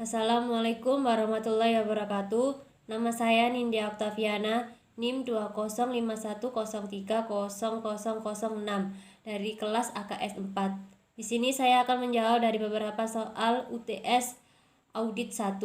Assalamualaikum warahmatullahi wabarakatuh. Nama saya Nindya Oktaviana, NIM 20510300006 dari kelas AKS 4. Di sini saya akan menjawab dari beberapa soal UTS Audit 1.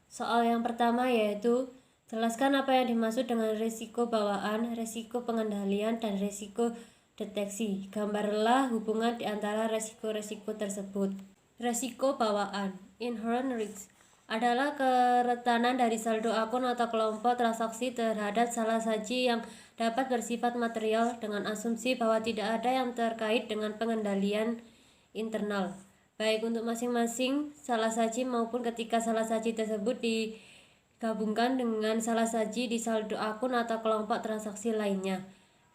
Soal yang pertama yaitu jelaskan apa yang dimaksud dengan risiko bawaan, risiko pengendalian, dan risiko deteksi. Gambarlah hubungan di antara risiko-risiko tersebut. Risiko bawaan, inherent risk, adalah kerentanan dari saldo akun atau kelompok transaksi terhadap salah saji yang dapat bersifat material dengan asumsi bahwa tidak ada yang terkait dengan pengendalian internal, baik untuk masing-masing salah saji maupun ketika salah saji tersebut digabungkan dengan salah saji di saldo akun atau kelompok transaksi lainnya.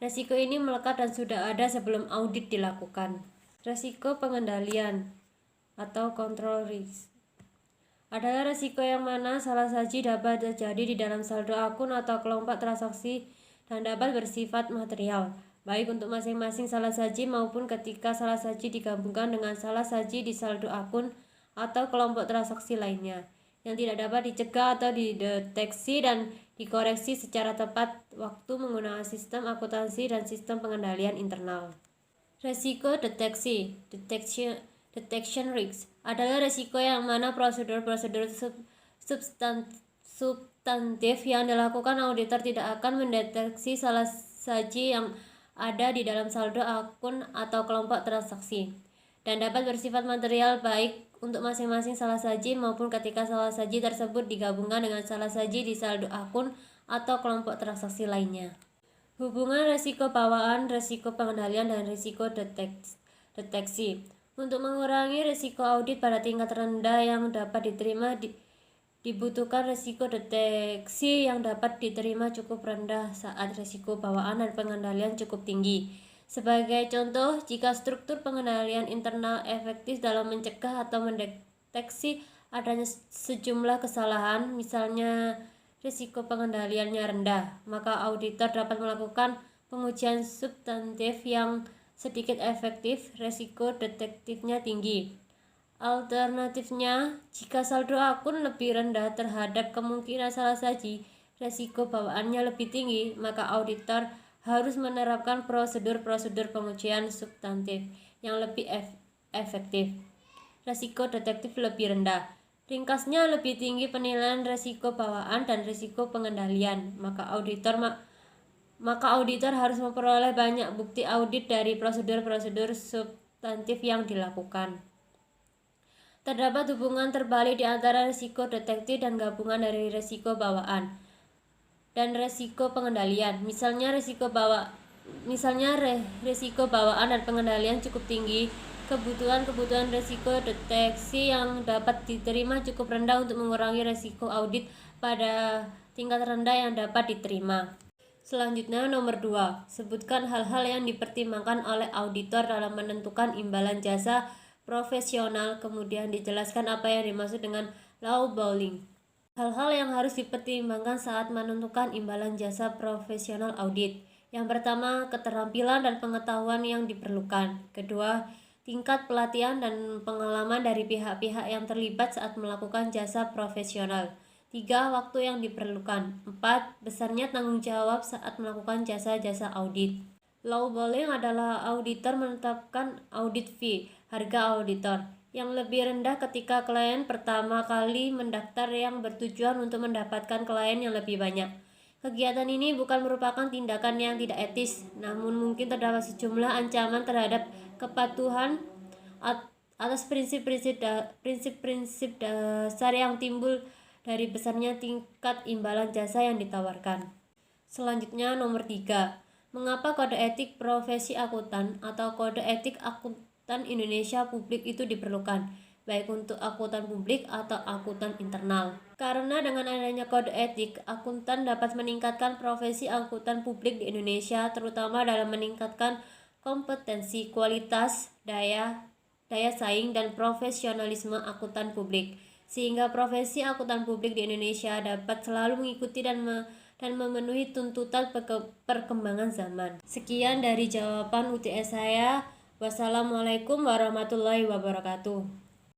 Risiko ini melekat dan sudah ada sebelum audit dilakukan. Risiko pengendalian atau control risk adalah risiko yang mana salah saji dapat terjadi di dalam saldo akun atau kelompok transaksi dan dapat bersifat material, baik untuk masing-masing salah saji maupun ketika salah saji digabungkan dengan salah saji di saldo akun atau kelompok transaksi lainnya, yang tidak dapat dicegah atau dideteksi dan dikoreksi secara tepat waktu menggunakan sistem akuntansi dan sistem pengendalian internal. Risiko deteksi, detection risk, adalah risiko yang mana prosedur-prosedur substantif yang dilakukan auditor tidak akan mendeteksi salah saji yang ada di dalam saldo akun atau kelompok transaksi dan dapat bersifat material baik untuk masing-masing salah saji maupun ketika salah saji tersebut digabungkan dengan salah saji di saldo akun atau kelompok transaksi lainnya. Hubungan risiko bawaan, risiko pengendalian, dan risiko deteksi. Untuk mengurangi risiko audit pada tingkat rendah yang dapat diterima, dibutuhkan risiko deteksi yang dapat diterima cukup rendah saat risiko bawaan dan pengendalian cukup tinggi. Sebagai contoh, jika struktur pengendalian internal efektif dalam mencegah atau mendeteksi adanya sejumlah kesalahan, misalnya risiko pengendaliannya rendah, maka auditor dapat melakukan pengujian substantif yang sedikit efektif, risiko detektifnya tinggi. Alternatifnya, jika saldo akun lebih rendah terhadap kemungkinan salah saji, risiko bawaannya lebih tinggi, maka auditor harus menerapkan prosedur-prosedur pengujian substantif yang lebih efektif. Risiko detektif lebih rendah. Ringkasnya, lebih tinggi penilaian risiko bawaan dan risiko pengendalian, maka auditor harus memperoleh banyak bukti audit dari prosedur-prosedur substantif yang dilakukan. Terdapat hubungan terbalik di antara risiko detektif dan gabungan dari risiko bawaan dan risiko pengendalian. Misalnya risiko bawaan dan pengendalian cukup tinggi, kebutuhan risiko deteksi yang dapat diterima cukup rendah untuk mengurangi risiko audit pada tingkat rendah yang dapat diterima. Selanjutnya, nomor 2. Sebutkan hal-hal yang dipertimbangkan oleh auditor dalam menentukan imbalan jasa profesional, kemudian dijelaskan apa yang dimaksud dengan lowballing. Hal-hal yang harus dipertimbangkan saat menentukan imbalan jasa profesional audit. Yang pertama, keterampilan dan pengetahuan yang diperlukan. Kedua, tingkat pelatihan dan pengalaman dari pihak-pihak yang terlibat saat melakukan jasa profesional. 3. Waktu yang diperlukan. 4. Besarnya tanggung jawab saat melakukan jasa-jasa audit. Lowballing adalah auditor menetapkan audit fee, harga auditor, yang lebih rendah ketika klien pertama kali mendaftar yang bertujuan untuk mendapatkan klien yang lebih banyak. Kegiatan ini bukan merupakan tindakan yang tidak etis, namun mungkin terdapat sejumlah ancaman terhadap kepatuhan atas prinsip-prinsip dasar yang timbul dari besarnya tingkat imbalan jasa yang ditawarkan. Selanjutnya, nomor 3. Mengapa kode etik profesi akuntan atau kode etik akuntan Indonesia publik itu diperlukan, baik untuk akuntan publik atau akuntan internal? Karena dengan adanya kode etik, akuntan dapat meningkatkan profesi akuntan publik di Indonesia, terutama dalam meningkatkan kompetensi, kualitas, daya saing, dan profesionalisme akuntan publik, sehingga profesi akuntan publik di Indonesia dapat selalu mengikuti dan memenuhi tuntutan perkembangan zaman. Sekian dari jawaban UTS saya. Wassalamualaikum warahmatullahi wabarakatuh.